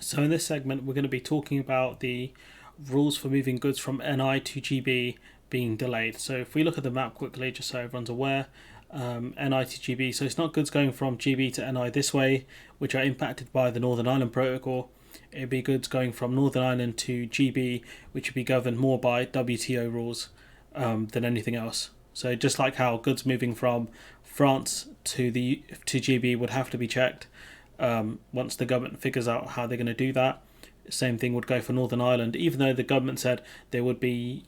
So in this segment, we're going to be talking about the rules for moving goods from NI to GB being delayed. So if we look at the map quickly, just so everyone's aware, NI to GB. So it's not goods going from GB to NI this way, which are impacted by the Northern Ireland Protocol. It'd be goods going from Northern Ireland to GB, which would be governed more by WTO rules than anything else. So just like how goods moving from France to GB would have to be checked once the government figures out how they're going to do that. Same thing would go for Northern Ireland, even though the government said there would be,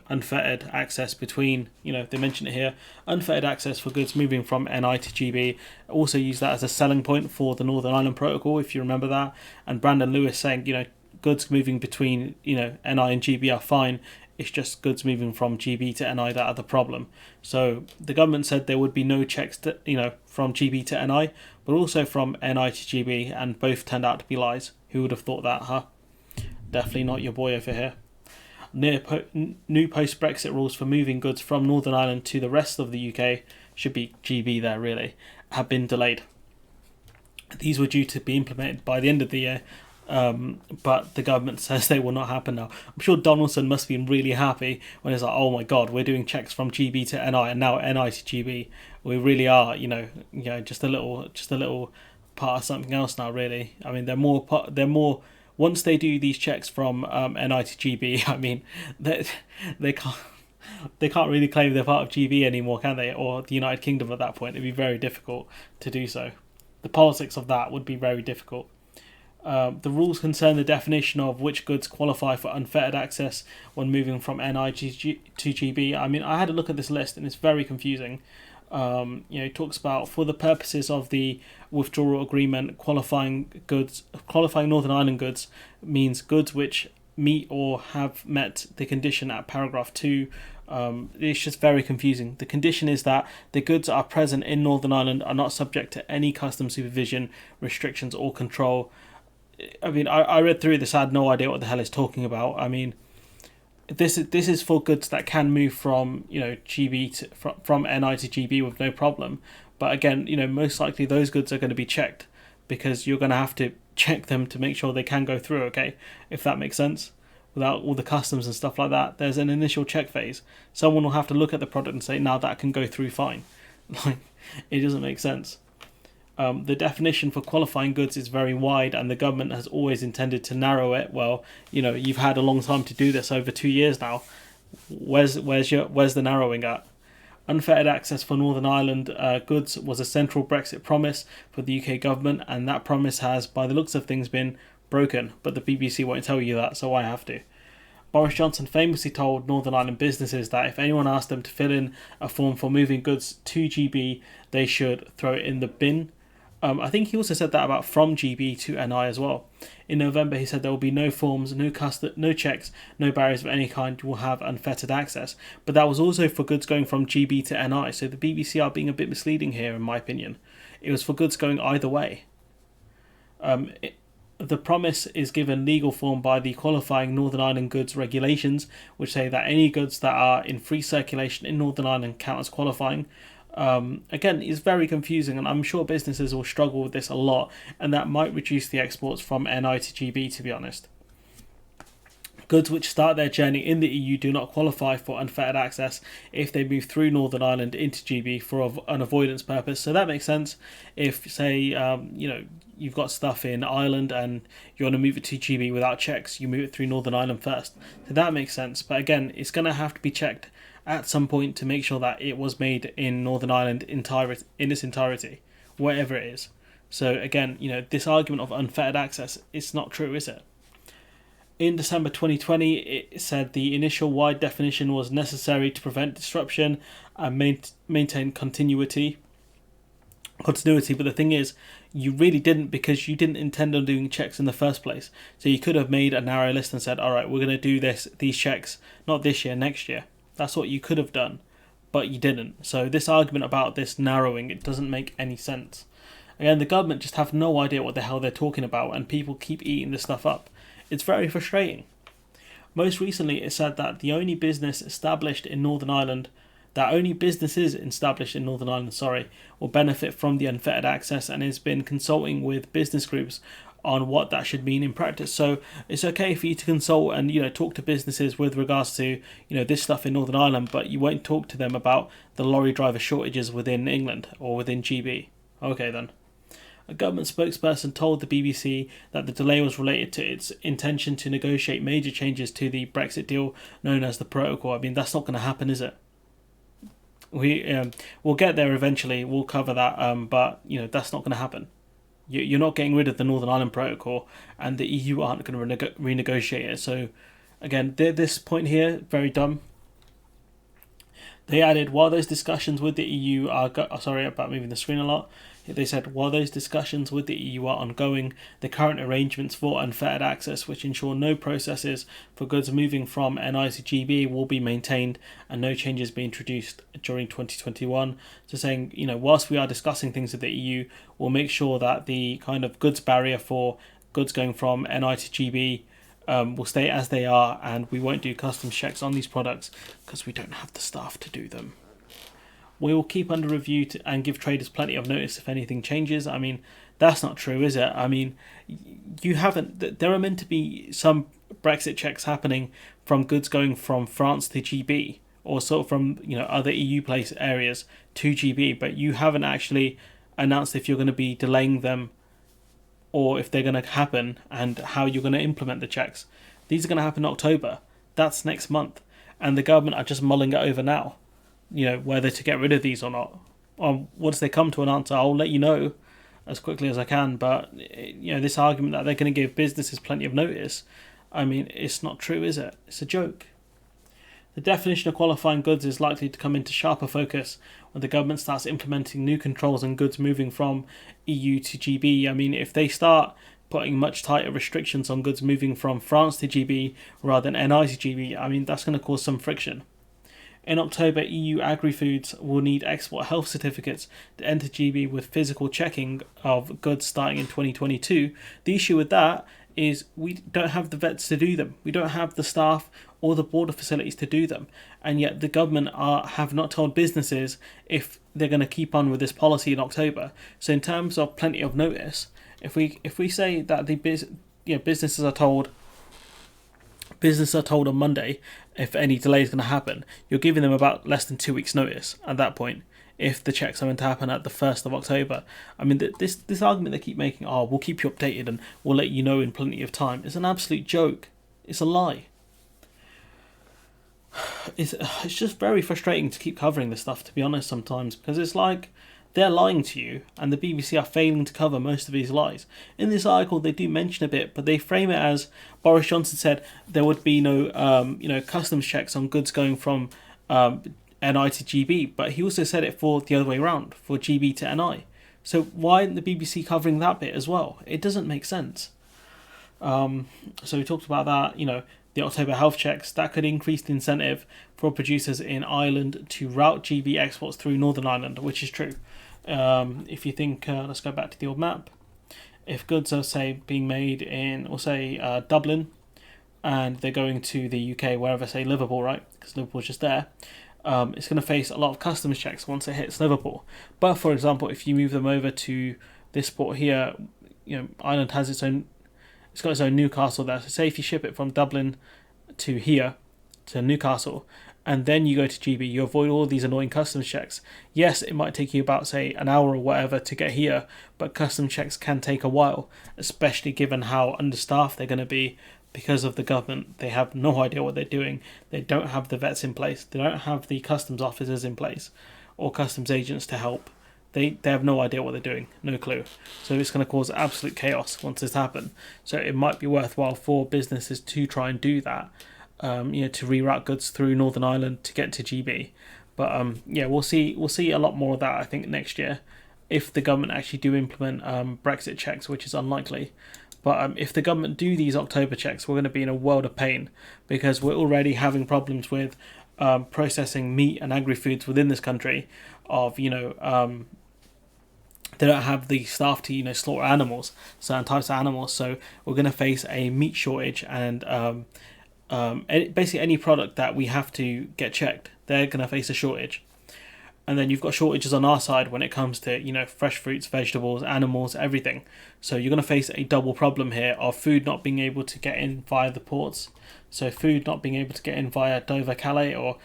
unfettered access between, they mention it here, unfettered access for goods moving from NI to GB. Also use that as a selling point for the Northern Ireland Protocol, if you remember that. And Brandon Lewis saying, goods moving between, NI and GB are fine. It's just goods moving from GB to NI that are the problem. So the government said there would be no checks, from GB to NI, but also from NI to GB, and both turned out to be lies. Who would have thought that, huh? Definitely not your boy over here. New post-Brexit rules for moving goods from Northern Ireland to the rest of the UK, should be GB there really, have been delayed. These were due to be implemented by the end of the year, but the government says they will not happen now. I'm sure Donaldson must have been really happy when it's like, oh my god, we're doing checks from GB to NI and now NI to GB. We really are, just a little part of something else now. Really, I mean, they're more. Once they do these checks from NI to GB, I mean, they can't really claim they're part of GB anymore, can they? Or the United Kingdom at that point. It'd be very difficult to do so. The politics of that would be very difficult. The rules concern the definition of which goods qualify for unfettered access when moving from NI to GB. I mean, I had a look at this list and it's very confusing. It talks about, for the purposes of the withdrawal agreement, qualifying Northern Ireland goods means goods which meet or have met the condition at paragraph 2. It's just very confusing. The condition is that the goods are present in Northern Ireland are not subject to any customs supervision, restrictions or control. I mean, I read through this, I had no idea what the hell it's talking about. I mean, this is for goods that can move from GB from NI to GB with no problem. But again, most likely those goods are going to be checked, because you're going to have to check them to make sure they can go through. Okay, if that makes sense. Without all the customs and stuff like that, there's an initial check phase. Someone will have to look at the product and say, now that can go through fine. Like, it doesn't make sense. The definition for qualifying goods is very wide, and the government has always intended to narrow it. Well, you've had a long time to do this, over 2 years now. Where's the narrowing at? Unfettered access for Northern Ireland goods was a central Brexit promise for the UK government, and that promise has, by the looks of things, been broken. But the BBC won't tell you that, so I have to. Boris Johnson famously told Northern Ireland businesses that if anyone asked them to fill in a form for moving goods to GB, they should throw it in the bin. I think he also said that about from GB to NI as well. In November, he said there will be no forms, no checks, no barriers of any kind. You will have unfettered access. But that was also for goods going from GB to NI. So the BBC are being a bit misleading here, in my opinion. It was for goods going either way. The promise is given legal form by the qualifying Northern Ireland goods regulations, which say that any goods that are in free circulation in Northern Ireland count as qualifying. Again, it's very confusing, and I'm sure businesses will struggle with this a lot, and that might reduce the exports from NI to GB, to be honest. Goods which start their journey in the EU do not qualify for unfettered access if they move through Northern Ireland into GB for an avoidance purpose. So that makes sense. If, say, you've got stuff in Ireland and you want to move it to GB without checks, you move it through Northern Ireland first. So that makes sense. But again, it's going to have to be checked at some point to make sure that it was made in Northern Ireland in its entirety, wherever it is. So again, this argument of unfettered access, it's not true, is it? In December 2020, it said the initial wide definition was necessary to prevent disruption and maintain continuity. But the thing is, you really didn't, because you didn't intend on doing checks in the first place. So you could have made a narrow list and said, all right, we're going to do these checks, not this year, next year. That's what you could have done, but you didn't. So this argument about this narrowing, it doesn't make any sense. Again, the government just have no idea what the hell they're talking about, and people keep eating this stuff up. It's very frustrating. Most recently, it said that the only businesses established in Northern Ireland, will benefit from the unfettered access, and has been consulting with business groups on what that should mean in practice. So it's okay for you to consult and talk to businesses with regards to this stuff in Northern Ireland, but you won't talk to them about the lorry driver shortages within England or within GB. Okay then. A government spokesperson told the BBC that the delay was related to its intention to negotiate major changes to the Brexit deal known as the Protocol. I mean, that's not going to happen, is it? We'll get there eventually. We'll cover that, but that's not going to happen. You're not getting rid of the Northern Ireland Protocol, and the EU aren't going to renegotiate it. So, again, this point here, very dumb. They added, while those discussions with the EU are... sorry about moving the screen a lot. They said, while those discussions with the EU are ongoing, the current arrangements for unfettered access, which ensure no processes for goods moving from NI to GB, will be maintained and no changes be introduced during 2021. So saying, whilst we are discussing things with the EU, we'll make sure that the kind of goods barrier for goods going from NI to GB will stay as they are, and we won't do customs checks on these products because we don't have the staff to do them. We will keep under review and give traders plenty of notice if anything changes. I mean, that's not true, is it? I mean, you haven't... There are meant to be some Brexit checks happening from goods going from France to GB, or sort of from other EU place areas to GB, but you haven't actually announced if you're going to be delaying them or if they're going to happen and how you're going to implement the checks. These are going to happen in October. That's next month. And the government are just mulling it over now, whether to get rid of these or not. Once they come to an answer, I'll let you know as quickly as I can. But, this argument that they're going to give businesses plenty of notice, I mean, it's not true, is it? It's a joke. The definition of qualifying goods is likely to come into sharper focus when the government starts implementing new controls on goods moving from EU to GB. I mean, if they start putting much tighter restrictions on goods moving from France to GB rather than NI to GB, I mean, that's going to cause some friction. In October, EU agri-foods will need export health certificates to enter GB with physical checking of goods starting in 2022. The issue with that is we don't have the vets to do them. We don't have the staff or the border facilities to do them. And yet the government have not told businesses if they're going to keep on with this policy in October. So in terms of plenty of notice, if we say that the businesses are told on Monday if any delay is going to happen, you're giving them about less than 2 weeks notice at that point if the checks are meant to happen at the 1st of October. I mean, this argument they keep making, we'll keep you updated and we'll let you know in plenty of time, is an absolute joke. It's a lie. It's just very frustrating to keep covering this stuff, to be honest, sometimes, because it's like they're lying to you and the BBC are failing to cover most of these lies. In this article, they do mention a bit, but they frame it as Boris Johnson said there would be no customs checks on goods going from NI to GB, but he also said it for the other way around, for GB to NI. So why isn't the BBC covering that bit as well? It doesn't make sense. So we talked about that, the October health checks, that could increase the incentive for producers in Ireland to route GB exports through Northern Ireland, which is true. If you think, let's go back to the old map. If goods are, say, being made in, or say, Dublin, and they're going to the UK, wherever, say, Liverpool, right? Because Liverpool's just there. It's going to face a lot of customs checks once it hits Liverpool. But, for example, if you move them over to this port here, Ireland has its own... It's got its own Newcastle there. So say if you ship it from Dublin to here, to Newcastle, and then you go to GB, you avoid all these annoying customs checks. Yes, it might take you about, say, an hour or whatever to get here, but customs checks can take a while, especially given how understaffed they're going to be because of the government. They have no idea what they're doing. They don't have the vets in place. They don't have the customs officers in place or customs agents to help. They have no idea what they're doing, no clue. So it's going to cause absolute chaos once this happens. So it might be worthwhile for businesses to try and do that, to reroute goods through Northern Ireland to get to GB. But we'll see a lot more of that, I think, next year, if the government actually do implement Brexit checks, which is unlikely. But if the government do these October checks, we're going to be in a world of pain, because we're already having problems with processing meat and agri-foods within this country of, they don't have the staff to, slaughter animals, certain types of animals. So we're going to face a meat shortage, and basically any product that we have to get checked, they're going to face a shortage. And then you've got shortages on our side when it comes to, fresh fruits, vegetables, animals, everything. So you're going to face a double problem here of food not being able to get in via the ports. So food not being able to get in via Dover, Calais, or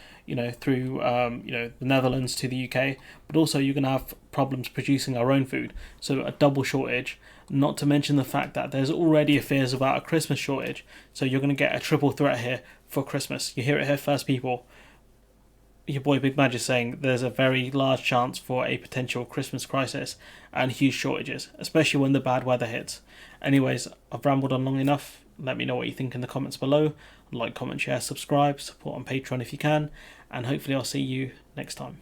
through the Netherlands to the UK. But also you're going to have problems producing our own food. So a double shortage. Not to mention the fact that there's already fears about a Christmas shortage. So you're going to get a triple threat here for Christmas. You hear it here first, people. Your boy Big Madge is saying there's a very large chance for a potential Christmas crisis and huge shortages, especially when the bad weather hits. Anyways, I've rambled on long enough. Let me know what you think in the comments below. Like, comment, share, subscribe, support on Patreon if you can, and hopefully I'll see you next time.